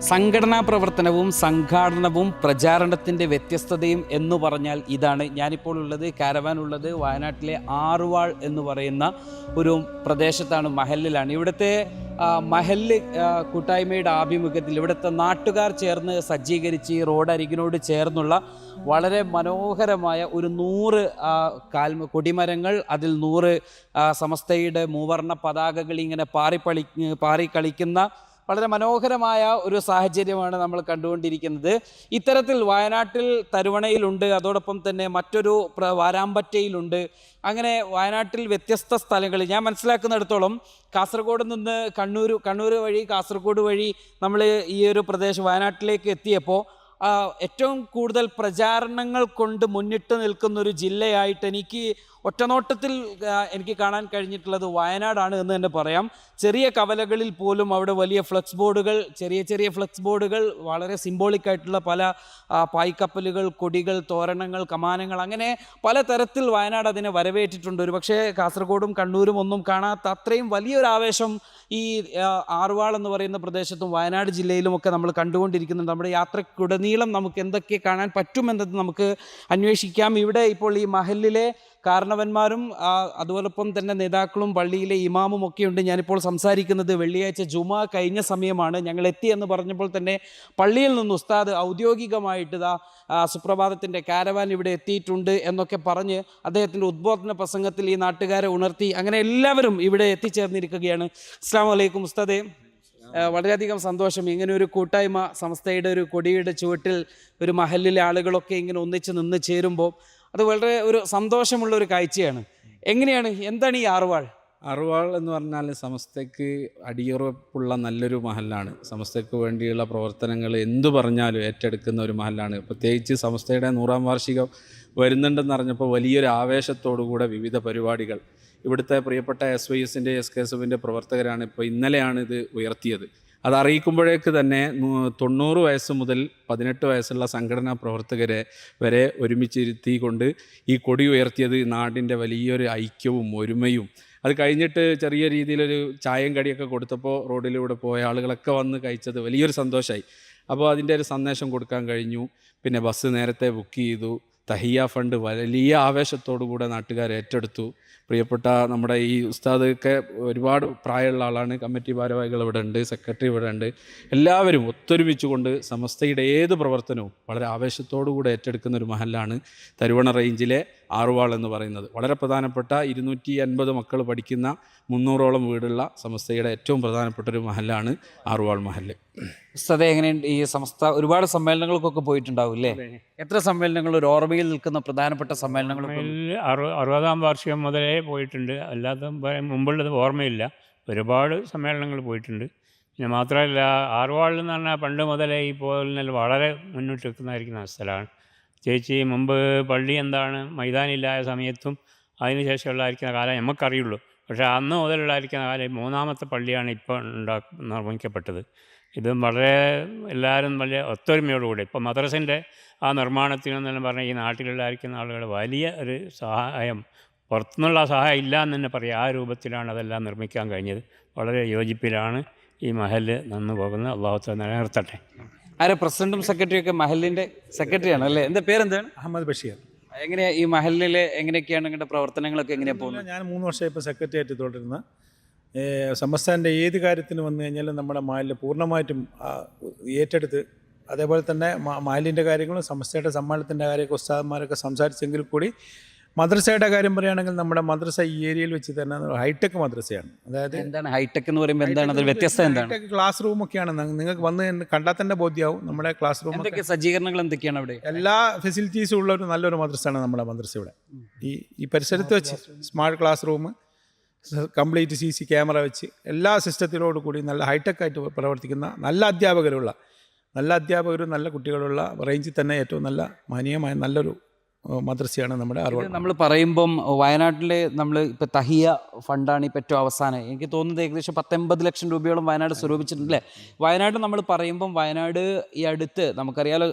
സംഘടനാ പ്രവർത്തനവും സംഘാടനവും പ്രചാരണത്തിൻ്റെ വ്യത്യസ്തതയും എന്ന് പറഞ്ഞാൽ ഇതാണ്. ഞാനിപ്പോൾ ഉള്ളത് കാരവാൻ ഉള്ളത് വയനാട്ടിലെ ആറുവാൾ എന്ന് പറയുന്ന ഒരു പ്രദേശത്താണ്, മഹലിലാണ്. ഇവിടുത്തെ മഹല് കൂട്ടായ്മയുടെ ആഭിമുഖ്യത്തിൽ ഇവിടുത്തെ നാട്ടുകാർ ചേർന്ന് സജ്ജീകരിച്ച് ഈ റോഡരികിനോട് ചേർന്നുള്ള വളരെ മനോഹരമായ ഒരു 100 കൊടിമരങ്ങൾ, അതിൽ 100 സമസ്തയുടെ മൂവർണ്ണ പതാകകൾ ഇങ്ങനെ പാറി കളിക്കുന്ന വളരെ മനോഹരമായ ഒരു സാഹചര്യമാണ് നമ്മൾ കണ്ടുകൊണ്ടിരിക്കുന്നത്. ഇത്തരത്തിൽ വയനാട്ടിൽ തരുവണയിലുണ്ട്, അതോടൊപ്പം തന്നെ മറ്റൊരു വാരാമ്പറ്റയിലുണ്ട്. അങ്ങനെ വയനാട്ടിൽ വ്യത്യസ്ത സ്ഥലങ്ങളിൽ ഞാൻ മനസ്സിലാക്കുന്നിടത്തോളം കാസർഗോഡ് നിന്ന് കണ്ണൂർ വഴി കാസർഗോഡ് വഴി നമ്മൾ ഈ ഒരു പ്രദേശം വയനാട്ടിലേക്ക് എത്തിയപ്പോൾ ഏറ്റവും കൂടുതൽ പ്രചാരണങ്ങൾ കൊണ്ട് മുന്നിട്ട് നിൽക്കുന്നൊരു ജില്ലയായിട്ട് എനിക്ക് ഒറ്റനോട്ടത്തിൽ എനിക്ക് കാണാൻ കഴിഞ്ഞിട്ടുള്ളത് വയനാടാണ് എന്ന് തന്നെ പറയാം. ചെറിയ കവലകളിൽ പോലും അവിടെ വലിയ ഫ്ലെക്സ് ബോർഡുകൾ, ചെറിയ ഫ്ലെക്സ് ബോർഡുകൾ, വളരെ സിംബോളിക്കായിട്ടുള്ള പല പായ്ക്കപ്പലുകൾ, കൊടികൾ, തോരണങ്ങൾ, കമാനങ്ങൾ, അങ്ങനെ പലതരത്തിൽ വയനാട് അതിനെ വരവേറ്റിട്ടുണ്ട്. ഒരു പക്ഷേ കാസർഗോഡും കണ്ണൂരും ഒന്നും കാണാത്ത അത്രയും വലിയൊരു ആവേശം ഈ ആറുവാൾ എന്ന് പറയുന്ന പ്രദേശത്തും വയനാട് ജില്ലയിലുമൊക്കെ നമ്മൾ കണ്ടുകൊണ്ടിരിക്കുന്നുണ്ട്. നമ്മുടെ യാത്രയ്ക്കുടനീളം നമുക്ക് എന്തൊക്കെ കാണാൻ പറ്റുമെന്നത് നമുക്ക് അന്വേഷിക്കാം. ഇവിടെ ഇപ്പോൾ ഈ മഹലിലെ കാരണവന്മാരും അതുപോലൊപ്പം തന്നെ നേതാക്കളും പള്ളിയിലെ ഇമാമും ഒക്കെയുണ്ട്. ഞാനിപ്പോൾ സംസാരിക്കുന്നത് വെള്ളിയാഴ്ച ജുമാ കഴിഞ്ഞ സമയമാണ്. ഞങ്ങൾ എത്തിയെന്ന് പറഞ്ഞപ്പോൾ തന്നെ പള്ളിയിൽ നിന്ന് ഉസ്താദ് ഔദ്യോഗികമായിട്ട് സുപ്രഭാതത്തിൻ്റെ കാരവാൻ ഇവിടെ എത്തിയിട്ടുണ്ട് എന്നൊക്കെ പറഞ്ഞ് അദ്ദേഹത്തിൻ്റെ ഉദ്ബോധന പ്രസംഗത്തിൽ ഈ നാട്ടുകാരെ ഉണർത്തി. അങ്ങനെ എല്ലാവരും ഇവിടെ എത്തിച്ചേർന്നിരിക്കുകയാണ്. അസ്സലാമു അലൈക്കും ഉസ്താദേ. വളരെയധികം സന്തോഷം. ഇങ്ങനെ ഒരു കൂട്ടായ്മ, സംസ്ഥയുടെ ഒരു കൊടിയുടെ ചുവട്ടിൽ ഒരു മഹലിലെ ആളുകളൊക്കെ ഇങ്ങനെ ഒന്നിച്ച് നിന്ന് ചേരുമ്പോൾ അത് വളരെ ഒരു സന്തോഷമുള്ള ഒരു കാഴ്ചയാണ്. എന്താണ് ഈ ആറുവാൾ? ആറുവാൾ എന്ന് പറഞ്ഞാൽ സമസ്തയ്ക്ക് അടിയുറപ്പുള്ള നല്ലൊരു മഹലാണ്. സമസ്തയ്ക്ക് വേണ്ടിയുള്ള പ്രവർത്തനങ്ങൾ എന്തു പറഞ്ഞാലും ഏറ്റെടുക്കുന്ന ഒരു മഹലാണ്. പ്രത്യേകിച്ച് സമസ്തയുടെ 100ാം വാർഷികം വരുന്നുണ്ടെന്ന് അറിഞ്ഞപ്പോൾ വലിയൊരു ആവേശത്തോടുകൂടെ വിവിധ പരിപാടികൾ ഇവിടുത്തെ പ്രിയപ്പെട്ട SYSൻ്റെ SKSFൻ്റെ പ്രവർത്തകരാണ് ഇപ്പോൾ ഇന്നലെയാണ് ഇത് ഉയർത്തിയത്. അതറിയിക്കുമ്പോഴേക്ക് തന്നെ 90 വയസ്സ് മുതൽ 18 വയസ്സുള്ള സംഘടനാ പ്രവർത്തകരെ വരെ ഒരുമിച്ചിരുത്തിക്കൊണ്ട് ഈ കൊടി ഉയർത്തിയത് നാടിൻ്റെ വലിയൊരു ഐക്യവും ഒരുമയും. അത് കഴിഞ്ഞിട്ട് ചെറിയ രീതിയിലൊരു ചായയും കടിയൊക്കെ കൊടുത്തപ്പോൾ റോഡിലൂടെ പോയ ആളുകളൊക്കെ വന്ന് കഴിച്ചത് വലിയൊരു സന്തോഷമായി. അപ്പോൾ അതിൻ്റെ ഒരു സന്ദേശം കൊടുക്കാൻ കഴിഞ്ഞു. പിന്നെ ബസ് നേരത്തെ ബുക്ക് ചെയ്തു. തഹിയ ഫണ്ട് വലിയ ആവേശത്തോടു കൂടെ നാട്ടുകാർ ഏറ്റെടുത്തു. പ്രിയപ്പെട്ട നമ്മുടെ ഈ ഉസ്താദൊക്കെ ഒരുപാട് പ്രായമുള്ള ആളാണ്. കമ്മിറ്റി ഭാരവാഹികൾ ഇവിടെ ഉണ്ട്, സെക്രട്ടറി ഇവിടെ ഉണ്ട്. എല്ലാവരും ഒത്തൊരുമിച്ചുകൊണ്ട് സമസ്തയുടെ ഏത് പ്രവർത്തനവും വളരെ ആവേശത്തോടു കൂടെ ഏറ്റെടുക്കുന്ന ഒരു മഹലാണ് തരുവണ റേഞ്ചിലെ ആറുവാൾ എന്ന് പറയുന്നത്. വളരെ പ്രധാനപ്പെട്ട 250 മക്കൾ പഠിക്കുന്ന 300ഓളം വീടുള്ള സമസ്തയുടെ ഏറ്റവും പ്രധാനപ്പെട്ട ഒരു മഹലാണ് ആറുവാൾ മഹല്. ഉസ്താദേ, എങ്ങനെയുണ്ട് ഈ സമസ്ത? ഒരുപാട് സമ്മേളനങ്ങൾക്കൊക്കെ പോയിട്ടുണ്ടാവും അല്ലേ? എത്ര സമ്മേളനങ്ങൾ, ഒരു ഓർമ്മയിൽ നിൽക്കുന്ന പ്രധാനപ്പെട്ട സമ്മേളനങ്ങൾ? 60ാം വാർഷികം മുതലേ പോയിട്ടുണ്ട്. അല്ലാതെ മുമ്പുള്ളത് ഓർമ്മയില്ല. ഒരുപാട് സമ്മേളനങ്ങൾ പോയിട്ടുണ്ട്. പിന്നെ മാത്രമല്ല, ആറുവാളിൽ എന്ന് പറഞ്ഞാൽ പണ്ട് മുതലേ ഈ പോലിനെല്ലാം വളരെ മുന്നോട്ട് നിൽക്കുന്നതായിരിക്കുന്ന സ്ഥലമാണ്. ചേച്ചി മുമ്പ് പള്ളി എന്താണ് മൈതാനില്ലായ സമയത്തും അതിന് ശേഷമുള്ളതായിരിക്കുന്ന കാലം നമുക്കറിയുള്ളൂ. പക്ഷേ അന്ന് മുതലുള്ളതായിരിക്കുന്ന കാലം 3ാമത്തെ പള്ളിയാണ് ഇപ്പോൾ നിർമ്മിക്കപ്പെട്ടത്. ഇത് വളരെ എല്ലാവരും വലിയ ഒത്തൊരുമയോടുകൂടി ഇപ്പോൾ മദ്രസൻ്റെ ആ നിർമ്മാണത്തിനെന്നെല്ലാം പറഞ്ഞാൽ ഈ നാട്ടിലുള്ളായിരിക്കുന്ന ആളുകൾ വലിയ ഒരു സഹായം, പുറത്തുനിന്നുള്ള സഹായം ഇല്ല എന്ന് തന്നെ പറയാം. ആ രൂപത്തിലാണ് അതെല്ലാം നിർമ്മിക്കാൻ കഴിഞ്ഞത്. വളരെ യോജിപ്പിലാണ് ഈ മഹൽ നന്നു പോകുന്നത്. അള്ളാഹു തആല നിലനിർത്തട്ടെ. പ്രസിഡന്റും സെക്രട്ടറിയൊക്കെ മഹലിൻ്റെ സെക്രട്ടറിയാണ് അല്ലേ? എൻ്റെ പേരെന്താണ്? അഹമ്മദ് ബഷീർ. എങ്ങനെയാണ് ഈ മഹലിലെ എങ്ങനെയൊക്കെയാണ് നിങ്ങളുടെ പ്രവർത്തനങ്ങളൊക്കെ എങ്ങനെയാണ് പോകുന്നത്? ഞാൻ 3 വർഷം ഇപ്പോൾ സെക്രട്ടറി ആയിട്ട് തുടരുന്ന സമസ്തൻ്റെ ഏത് കാര്യത്തിന് വന്നു കഴിഞ്ഞാലും നമ്മുടെ മഹലിൽ പൂർണ്ണമായിട്ടും ഏറ്റെടുത്ത്, അതേപോലെ തന്നെ മഹലിൻ്റെ കാര്യങ്ങളും സമസ്തയുടെ സമ്മേളനത്തിൻ്റെ കാര്യമൊക്കെ ഉസ്താദന്മാരൊക്കെ സംസാരിച്ചെങ്കിൽ കൂടി മദ്രസയുടെ കാര്യം പറയുകയാണെങ്കിൽ നമ്മുടെ മദ്രസ ഈ ഏരിയയിൽ വെച്ച് തന്നെ ഹൈടെക് മദ്രസയാണ്. അതായത് എന്താണ് ഹൈടെക് എന്ന് പറയുമ്പോൾ? എന്താണ് അത് വ്യത്യസ്തത? എന്താണ്? ഹൈടെക് ക്ലാസ് റൂമൊക്കെയാണ്. നിങ്ങൾക്ക് വന്ന് കണ്ടാൽ തന്നെ ബോധ്യമാവും. നമ്മുടെ ക്ലാസ് റൂം സജ്ജീകരണങ്ങൾ എന്തൊക്കെയാണ് അവിടെ? എല്ലാ ഫെസിലിറ്റീസും ഉള്ള ഒരു നല്ലൊരു മദ്രസയാണ് നമ്മുടെ മദ്രസ. ഇവിടെ ഈ പരിസരത്ത് വെച്ച് smart class room, complete CC camera വെച്ച് എല്ലാ സിസ്റ്റത്തിലോട് കൂടി നല്ല ഹൈടെക് ആയിട്ട് പ്രവർത്തിക്കുന്ന നല്ല അധ്യാപകരും നല്ല കുട്ടികളുള്ള റേഞ്ചിൽ തന്നെ ഏറ്റവും നല്ല മാനീയമായ നല്ലൊരു മദ്രസയാണ് നമ്മുടെ ആറുവാൾ. നമ്മൾ പറയുമ്പം വയനാട്ടിലെ നമ്മൾ ഇപ്പോൾ തഹിയ ഫണ്ടാണ് ഇപ്പോൾ ഏറ്റവും അവസാനം, എനിക്ക് തോന്നുന്നത് ഏകദേശം 19 ലക്ഷം രൂപയോളം വയനാട് സ്വരൂപിച്ചിട്ടുണ്ട് അല്ലേ? വയനാട് നമ്മൾ പറയുമ്പം വയനാട് ഈ അടുത്ത് നമുക്കറിയാലോ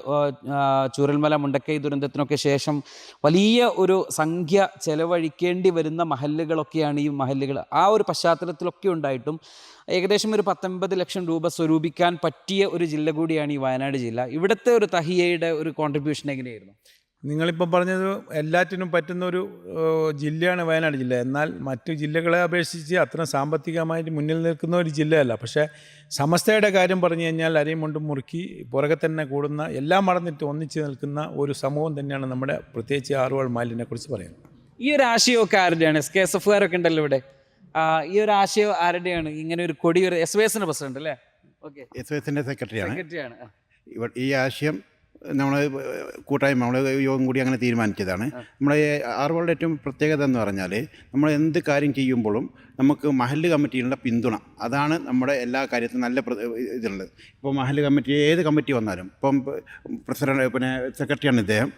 ചൂരൽമല മുണ്ടക്കൈ ദുരന്തത്തിനൊക്കെ ശേഷം വലിയ ഒരു സംഖ്യ ചെലവഴിക്കേണ്ടി വരുന്ന മഹല്ലുകളൊക്കെയാണ് ഈ മഹല്ലുകൾ. ആ ഒരു പശ്ചാത്തലത്തിലൊക്കെ ഉണ്ടായിട്ടും ഏകദേശം ഒരു 19 ലക്ഷം രൂപ സ്വരൂപിക്കാൻ പറ്റിയ ഒരു ജില്ല കൂടിയാണ് ഈ വയനാട് ജില്ല. ഇവിടുത്തെ ഒരു തഹിയയുടെ ഒരു കോൺട്രിബ്യൂഷൻ എങ്ങനെയായിരുന്നു? നിങ്ങളിപ്പം പറഞ്ഞത് എല്ലാറ്റിനും പറ്റുന്ന ഒരു ജില്ലയാണ് വയനാട് ജില്ല. എന്നാൽ മറ്റു ജില്ലകളെ അപേക്ഷിച്ച് അത്ര സാമ്പത്തികമായിട്ട് മുന്നിൽ നിൽക്കുന്ന ഒരു ജില്ലയല്ല. പക്ഷേ സമസ്തയുടെ കാര്യം പറഞ്ഞു കഴിഞ്ഞാൽ അരയും മുണ്ടും മുറുക്കി പുറകെ തന്നെ കൂടുന്ന, എല്ലാം മറന്നിട്ട് ഒന്നിച്ച് നിൽക്കുന്ന ഒരു സമൂഹം തന്നെയാണ് നമ്മുടെ പ്രത്യേകിച്ച് ആറുവാൾ മാലിനെ കുറിച്ച് പറയുന്നത്. ഈ ഒരു ആശയമൊക്കെ ആരുടെയാണ്? SKSF-കാരൊക്കെ ഉണ്ടല്ലോ ഇവിടെ. ഈ ഒരു ആശയം ആരുടെയാണ്? ഇങ്ങനെ ഒരു കൊടി, ഒരു SYS-ന്റെ പ്രസിഡന്റ് അല്ലേ? ഓക്കെ, SYS-ന്റെ സെക്രട്ടറിയാണ്. സെക്രട്ടറിയാണ്. ഈ ആശയം നമ്മൾ കൂട്ടായ്മ, നമ്മൾ യോഗം കൂടി അങ്ങനെ തീരുമാനിച്ചതാണ്. നമ്മളെ ആറുവാളുടെ ഏറ്റവും പ്രത്യേകത എന്ന് പറഞ്ഞാൽ നമ്മൾ എന്ത് കാര്യം ചെയ്യുമ്പോഴും നമുക്ക് മഹല്ല് കമ്മിറ്റിയിലുള്ള പിന്തുണ, അതാണ് നമ്മുടെ എല്ലാ കാര്യത്തിലും നല്ല ഇതുള്ളത്. ഇപ്പോൾ മഹല്ല് കമ്മിറ്റി ഏത് കമ്മിറ്റി വന്നാലും, ഇപ്പം പ്രസിഡന്റ് പിന്നെ സെക്രട്ടറിയാണ് ഇദ്ദേഹം,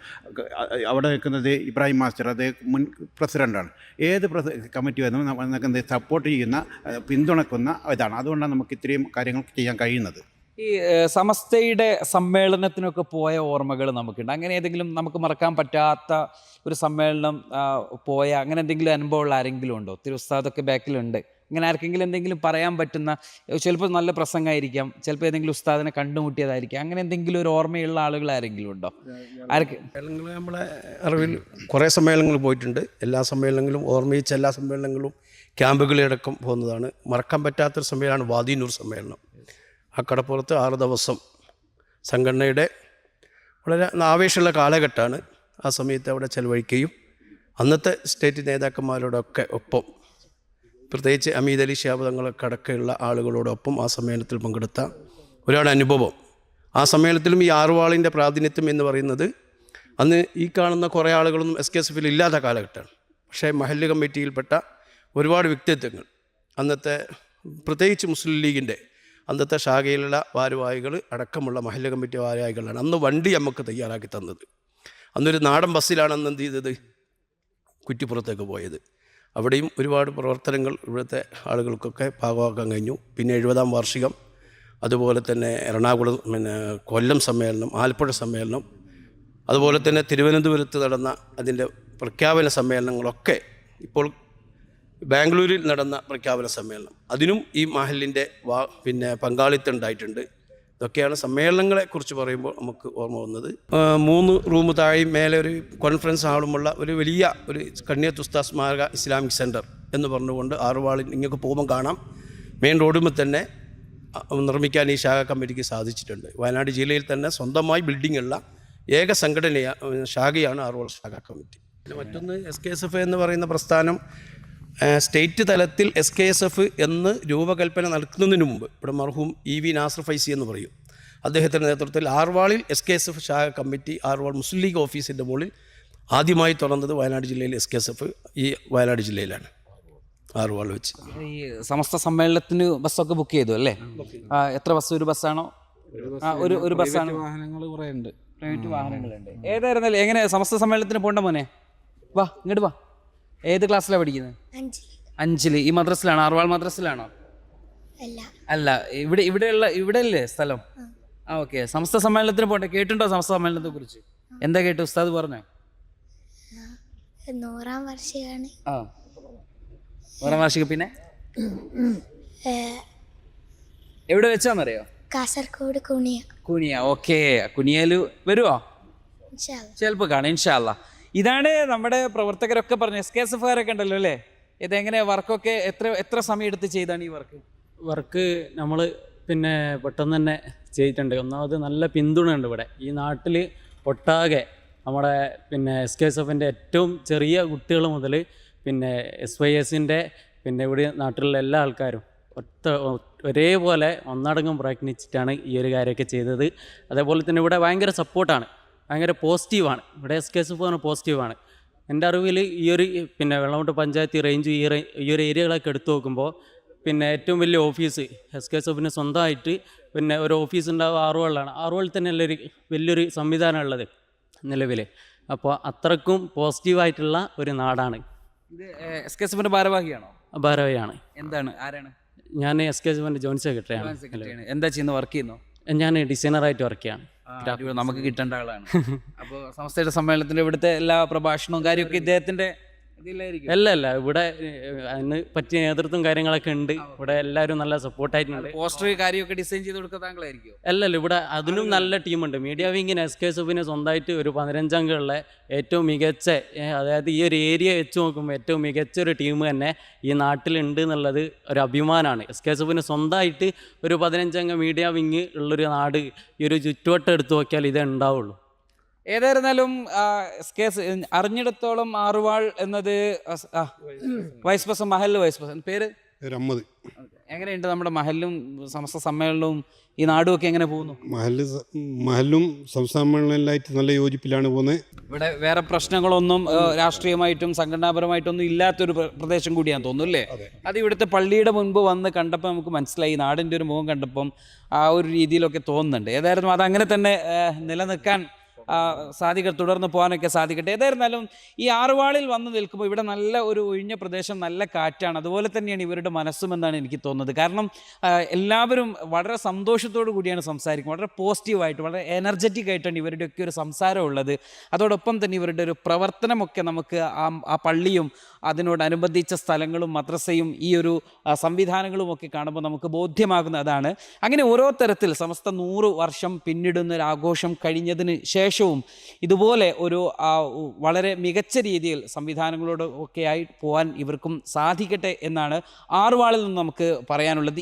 അവിടെ നിൽക്കുന്നത് ഇബ്രാഹിം മാസ്റ്റർ, അദ്ദേഹം മുൻ പ്രസിഡൻ്റാണ്. ഏത് കമ്മിറ്റി വന്നാലും നമുക്ക് സപ്പോർട്ട് ചെയ്യുന്ന, പിന്തുണക്കുന്ന ഇതാണ്. അതുകൊണ്ടാണ് നമുക്ക് ഇത്രയും കാര്യങ്ങൾ ചെയ്യാൻ കഴിയുന്നത്. ഈ സമസ്തയുടെ സമ്മേളനത്തിനൊക്കെ പോയ ഓർമ്മകൾ നമുക്കുണ്ട്. അങ്ങനെ ഏതെങ്കിലും നമുക്ക് മറക്കാൻ പറ്റാത്ത ഒരു സമ്മേളനം പോയ അങ്ങനെ എന്തെങ്കിലും അനുഭവമുള്ള ആരെങ്കിലും ഉണ്ടോ? ഉസ്താദൊക്കെ ബാക്കിലുണ്ട്. അങ്ങനെ ആർക്കെങ്കിലും എന്തെങ്കിലും പറയാൻ പറ്റുന്ന, ചിലപ്പോൾ നല്ല പ്രസംഗമായിരിക്കാം, ചിലപ്പോൾ ഏതെങ്കിലും ഉസ്താദിനെ കണ്ടുമുട്ടിയതായിരിക്കാം, അങ്ങനെ എന്തെങ്കിലും ഒരു ഓർമ്മയുള്ള ആളുകൾ ആരെങ്കിലും ഉണ്ടോ? ആർക്ക് സമ്മേളനങ്ങൾ നമ്മളെ അറിവിൽ കുറേ സമ്മേളനങ്ങൾ പോയിട്ടുണ്ട്. എല്ലാ സമ്മേളനങ്ങളും ഓർമ്മിച്ച എല്ലാ സമ്മേളനങ്ങളും ക്യാമ്പുകളിലടക്കം പോകുന്നതാണ്. മറക്കാൻ പറ്റാത്തൊരു സമ്മേളനമാണ് വാദിനൂർ സമ്മേളനം. ആ കടപ്പുറത്ത് 6 ദിവസം സംഘടനയുടെ വളരെ ആവേശമുള്ള കാലഘട്ടമാണ്. ആ സമയത്ത് അവിടെ ചെലവഴിക്കുകയും അന്നത്തെ സ്റ്റേറ്റ് നേതാക്കന്മാരോടൊക്കെ ഒപ്പം, പ്രത്യേകിച്ച് അമീദ് അലി ശിഹാബ് തങ്ങളൊക്കെ അടക്കമുള്ള ആളുകളോടൊപ്പം ആ സമ്മേളനത്തിൽ പങ്കെടുത്ത ഒരാളുടെ അനുഭവം. ആ സമ്മേളനത്തിലും ഈ ആറുവാളിൻ്റെ പ്രാതിനിധ്യം എന്ന് പറയുന്നത് അന്ന് ഈ കാണുന്ന കുറേ ആളുകളൊന്നും SKSF-ൽ ഇല്ലാത്ത കാലഘട്ടമാണ്. പക്ഷേ മഹല്ല് കമ്മിറ്റിയിൽപ്പെട്ട ഒരുപാട് വ്യക്തിത്വങ്ങൾ, അന്നത്തെ പ്രത്യേകിച്ച് മുസ്ലിം ലീഗിൻ്റെ അന്നത്തെ ശാഖയിലുള്ള ഭാരവാഹികൾ അടക്കമുള്ള മഹല്ല് കമ്മിറ്റി ഭാരവാഹികളാണ് അന്ന് വണ്ടി നമുക്ക് തയ്യാറാക്കി തന്നത്. അന്നൊരു നാടൻ ബസ്സിലാണ് അന്ന് എന്ത് ചെയ്തത്, കുറ്റിപ്പുറത്തേക്ക് പോയത്. അവിടെയും ഒരുപാട് പ്രവർത്തനങ്ങൾ ഇവിടുത്തെ ആളുകൾക്കൊക്കെ ഭാഗമാക്കാൻ കഴിഞ്ഞു. പിന്നെ 70-ാം വാർഷികം, അതുപോലെ തന്നെ എറണാകുളം, കൊല്ലം സമ്മേളനം, ആലപ്പുഴ സമ്മേളനം, അതുപോലെ തന്നെ തിരുവനന്തപുരത്ത് നടന്ന അതിൻ്റെ പ്രഖ്യാപന സമ്മേളനങ്ങളൊക്കെ, ഇപ്പോൾ ബാംഗ്ലൂരിൽ നടന്ന പ്രഖ്യാപന സമ്മേളനം, അതിനും ഈ മഹലിൻ്റെ പങ്കാളിത്തം ഉണ്ടായിട്ടുണ്ട്. ഇതൊക്കെയാണ് സമ്മേളനങ്ങളെക്കുറിച്ച് പറയുമ്പോൾ നമുക്ക് ഓർമ്മ വന്നത്. 3 റൂം താഴെയും മേലെ ഒരു കോൺഫറൻസ് ഹാളുമുള്ള ഒരു വലിയ ഒരു കണ്ണിയത്ത് ഉസ്താദ് സ്മാരക ഇസ്ലാമിക് സെൻറ്റർ എന്ന് പറഞ്ഞുകൊണ്ട് ആറുവാളിൽ ഇങ്ങോട്ട് പോകുമ്പോൾ കാണാം. മെയിൻ റോഡിൽ തന്നെ നിർമ്മിക്കാൻ ഈ ശാഖ കമ്മിറ്റിക്ക് സാധിച്ചിട്ടുണ്ട്. വയനാട് ജില്ലയിൽ തന്നെ സ്വന്തമായി ബിൽഡിംഗ് ഉള്ള ഏക ശാഖയാണ് ആറുവാൾ ശാഖ കമ്മിറ്റി. മറ്റൊന്ന് SKSF എന്ന് പറയുന്ന പ്രസ്ഥാനം സ്റ്റേറ്റ് തലത്തിൽ SKSF എന്ന് രൂപകൽപ്പന നടക്കുന്നതിന് മുമ്പ്, ഇവിടെ മർഹൂം EV നാസർ ഫൈസി എന്ന് പറയും, അദ്ദേഹത്തിൻ്റെ നേതൃത്വത്തിൽ ആറുവാളിൽ SKSF ശാഖ കമ്മിറ്റി ആറുവാൾ മുസ്ലിം ലീഗ് ഓഫീസിൻ്റെ മുകളിൽ ആദ്യമായി തുറന്നത് വയനാട് ജില്ലയിൽ SKSF ഈ വയനാട് ജില്ലയിലാണ്, ആറുവാൾ വെച്ച്. ഈ സമസ്ത സമ്മേളനത്തിന് ബസ്സൊക്കെ ബുക്ക് ചെയ്തു അല്ലേ? എത്ര ബസ്? ഒരു ബസ്സാണോ? ഒരു ബസ്സാണ്. വാഹനങ്ങൾ കുറേ ഉണ്ട്, പ്രൈവറ്റ് വാഹനങ്ങളുണ്ട്. ഏതായിരുന്നാലും എങ്ങനെ സമസ്ത സമ്മേളനത്തിന് പോകണ്ട മോനെ? വാ ഇങ്ങോട്ട് വാ. ഏത് ക്ലാസ്സിലാണ് പഠിക്കുന്നത്? 5ൽ. ഈ മദ്രസിലാണോ? ആറുവാൾ മദ്രസിലാണോ? അല്ല, ഇവിടെ അല്ലേ സ്ഥലം? ഓക്കെ. സമസ്ത സമ്മേളനത്തിന് പോകണ്ടേ? കേട്ടിട്ടുണ്ടോ സമസ്ത സമ്മേളനത്തെ കുറിച്ച്? എന്താ കേട്ടു? ഉസ്താദ് പറഞ്ഞോ? 100-ാം വാർഷികമാണ്. 100-ാം വാർഷികം. പിന്നെ എവിടെ വെച്ചാന്നറിയോ? കാസർഗോഡ് കുനിയ. ഓക്കെ. കുനിയയിൽ വരുമോ? ചിലപ്പോൾ കാണാം ഇൻഷാ അല്ലാ. ഇതാണ് നമ്മുടെ പ്രവർത്തകരൊക്കെ പറഞ്ഞു. SKSF-കാരൊക്കെ ഉണ്ടല്ലോ അല്ലേ? ഇതെങ്ങനെ വർക്കൊക്കെ എത്ര സമയം എടുത്ത് ചെയ്താണ് ഈ വർക്ക്? നമ്മൾ പെട്ടെന്ന് തന്നെ ചെയ്തിട്ടുണ്ട്. ഒന്നാമത് നല്ല പിന്തുണ ഉണ്ട് ഇവിടെ ഈ നാട്ടിൽ ഒട്ടാകെ. നമ്മുടെ SKSF-ൻ്റെ ഏറ്റവും ചെറിയ കുട്ടികൾ മുതൽ SYS-ൻ്റെ ഇവിടെ നാട്ടിലുള്ള എല്ലാ ആൾക്കാരും ഒരേപോലെ ഒന്നടങ്കം പ്രയത്നിച്ചിട്ടാണ് ഈ ഒരു കാര്യമൊക്കെ ചെയ്തത്. അതേപോലെ തന്നെ ഇവിടെ ഭയങ്കര സപ്പോർട്ടാണ്, ഭയങ്കര പോസിറ്റീവാണ്. ഇവിടെ SKSF പോസിറ്റീവാണ്. എൻ്റെ അറിവിൽ ഈ ഒരു വെള്ളമുട്ട് പഞ്ചായത്ത് റേഞ്ച് ഈ ഒരു ഏരിയകളൊക്കെ എടുത്തു നോക്കുമ്പോൾ ഏറ്റവും വലിയ ഓഫീസ് SKSF-ന് സ്വന്തമായിട്ട് ഒരു ഓഫീസ് ഉണ്ടാകുക ആറുവാളിലാണ്. ആറുവാളിൽ തന്നെ വലിയൊരു സംവിധാനം ഉള്ളത് നിലവിൽ. അപ്പോൾ അത്രക്കും പോസിറ്റീവായിട്ടുള്ള ഒരു നാടാണ്. ഇത് SKSFന്റെ ഭാരവാഹിയാണോ? ഭാരവാഹിയാണ്. എന്താണ്, ആരാണ്? ഞാൻ SKSFന്റെ ജോയിൻറ്റ് സെക്രട്ടറിയാണ്. സെക്രട്ടറിയാണ്. എന്താ ചെയ്യുന്നത്, വർക്ക് ചെയ്യുന്നു? ഞാൻ ഡിസൈനറായിട്ട് വർക്ക് ചെയ്യാണ്. നമുക്ക് കിട്ടേണ്ട ആളാണ്. അപ്പോൾ സംസ്ഥയുടെ സമ്മേളനത്തിന്റെ ഇവിടുത്തെ എല്ലാ പ്രഭാഷണവും കാര്യമൊക്കെ ഇദ്ദേഹത്തിന്റെ ഇതിലായിരിക്കും? അല്ല ഇവിടെ അതിന് പറ്റിയ നേതൃത്വം കാര്യങ്ങളൊക്കെ ഉണ്ട്. ഇവിടെ എല്ലാവരും നല്ല സപ്പോർട്ടായിട്ടുണ്ട്. പോസ്റ്റർ കാര്യമൊക്കെ ഡിസൈൻ ചെയ്ത് കൊടുക്കുക താങ്കളായിരിക്കും? അല്ലല്ല, ഇവിടെ അതിനും നല്ല ടീമുണ്ട്. മീഡിയ വിങ്ങിന് SKSFന് സ്വന്തമായിട്ട് ഒരു 15 അംഗമുള്ള ഏറ്റവും മികച്ച, അതായത് ഈ ഒരു ഏരിയ വെച്ച് നോക്കുമ്പോൾ ഏറ്റവും മികച്ച ഒരു ടീം തന്നെ ഈ നാട്ടിലുണ്ട് എന്നുള്ളത് ഒരു അഭിമാനമാണ്. SKSFന് സ്വന്തമായിട്ട് ഒരു 15 അംഗ മീഡിയ വിങ് ഉള്ളൊരു നാട് ഈ ഒരു ചുറ്റുവട്ടം എടുത്തു നോക്കിയാൽ ഇതേ ഉണ്ടാവുള്ളൂ. ഏതായിരുന്നാലും അറിഞ്ഞിടത്തോളം ആറുവാൾ എന്നത് വൈസ് പ്രസിഡന്റ്, മഹല്ല് വൈസ് പ്രസിഡന്റ്, പേര് അഹമ്മദ്. എങ്ങനെയുണ്ട് നമ്മുടെ മഹല്ലും സമസ്ത സമ്മേളനവും ഈ നാടും ഒക്കെ എങ്ങനെ പോകുന്നു? മഹല്ലും സംസ്ഥാന സമ്മേളനമായിട്ട് നല്ല യോജിപ്പിലാണ് പോകുന്നത്. ഇവിടെ വേറെ പ്രശ്നങ്ങളൊന്നും രാഷ്ട്രീയമായിട്ടും സംഘടനാപരമായിട്ടൊന്നും ഇല്ലാത്തൊരു പ്രദേശം കൂടിയാന്ന് തോന്നുന്നു അല്ലേ? അത് ഇവിടുത്തെ പള്ളിയുടെ മുൻപ് വന്ന് കണ്ടപ്പോൾ നമുക്ക് മനസ്സിലായി, നാടിൻ്റെ ഒരു മുഖം കണ്ടപ്പം ആ ഒരു രീതിയിലൊക്കെ തോന്നുന്നുണ്ട്. ഏതായിരുന്നു അതങ്ങനെ തന്നെ നിലനിൽക്കാൻ തുടർന്ന് പോകാനൊക്കെ സാധിക്കട്ടെ. ഏതായിരുന്നാലും ഈ ആറുവാളിൽ വന്ന് നിൽക്കുമ്പോൾ ഇവിടെ നല്ല ഒരു ഒഴിഞ്ഞ പ്രദേശം, നല്ല കാറ്റാണ്. അതുപോലെ തന്നെയാണ് ഇവരുടെ മനസ്സുമെന്നാണ് എനിക്ക് തോന്നുന്നത്. കാരണം എല്ലാവരും വളരെ സന്തോഷത്തോടു കൂടിയാണ് സംസാരിക്കുന്നത്. വളരെ പോസിറ്റീവായിട്ട്, വളരെ എനർജറ്റിക് ആയിട്ടാണ് ഇവരുടെയൊക്കെ ഒരു സംസാരം ഉള്ളത്. അതോടൊപ്പം തന്നെ ഇവരുടെ ഒരു പ്രവർത്തനമൊക്കെ നമുക്ക് ആ പള്ളിയും അതിനോടനുബന്ധിച്ച സ്ഥലങ്ങളും മദ്രസയും ഈ ഒരു സംവിധാനങ്ങളും ഒക്കെ കാണുമ്പോൾ നമുക്ക് ബോധ്യമാകുന്ന അതാണ്. അങ്ങനെ ഓരോ തരത്തിൽ സമസ്ത 100 വർഷം പിന്നിടുന്ന ഒരു ആഘോഷം കഴിഞ്ഞതിന് ശേഷവും ഇതുപോലെ ഒരു വളരെ മികച്ച രീതിയിൽ സംവിധാനങ്ങളോട് ഒക്കെയായി പോകാൻ ഇവർക്കും സാധിക്കട്ടെ എന്നാണ് ആറുവാളിൽ നിന്ന് നമുക്ക് പറയാനുള്ളത്.